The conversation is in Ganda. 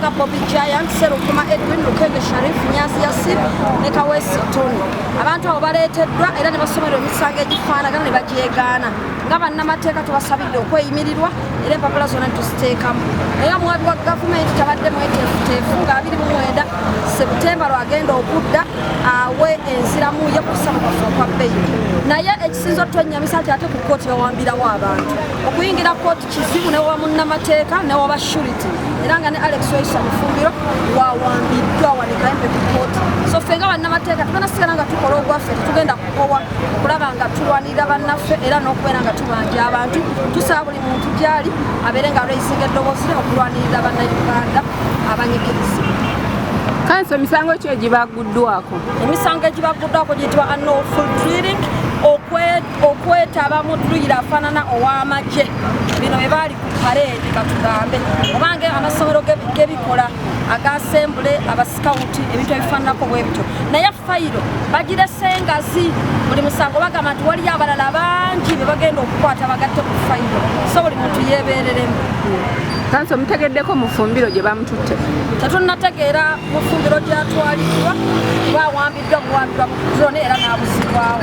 nga Bobby Giant, Serukuma Edwin, Lukenge Sharif, Nyazi Yasir, ne Kawesi Tony. Abantu abo baleeteddwa era ne basomerwa emisango egifaanagana ne bagyegaana. Nga bannamateeka tubasabidde okweyimirirwa era empapula zonna tuziteekamu. Naye omuwabi wa gavumenti tabadde mweteefuteefu nga 29 Septemba lwagenda okudda awe enziramu ye ku kusaba kwa bbeeyi. Naye ekisinza otwennyamisa nti ate ku kkooti bawambirawo abantu. Okuyingira kkooti kizibu ne wa munnamateeka ne wa surety. Era nga ne Alex Waisa Mufumbiro wawambiddwa wanikayembe ku kkooti. So ffe nga bannamateeka tugenda nga tukola ogwaffe tetugenda kukowa okulaba nga tulwanirira bannaffe era n'okubeera nga tubanja abantu. Tusaba buli muntu gy'ali abeere nga alweisinga eddoboozi okulwanirira bannayuganda abanyigirizibwa. Kanso emisango ki egibaguddwako? Emisango egibaguddwako giyitibwa unlawful drilling, okwetaba mu dduyiro afaanana ow'amagye. Bino bye baali ku pareedi katugambe obange amasomero gebikola agasembule abasikawuti ebintu ebifaananako bwe bityo. Naye fayiro bagirese engazi buli musango bagamba nti waliyo abalala bangi be bagenda okukwata bagatte ku fayiro, so buli muntu yeebereremu. Kanso mutegeddeko Mufumbiro gye bamututte? Tetunnategeera Mufumbiro gy'atwaliddwa kuba awambiddwa buwambirwa mu drone era n'abuzibwawo.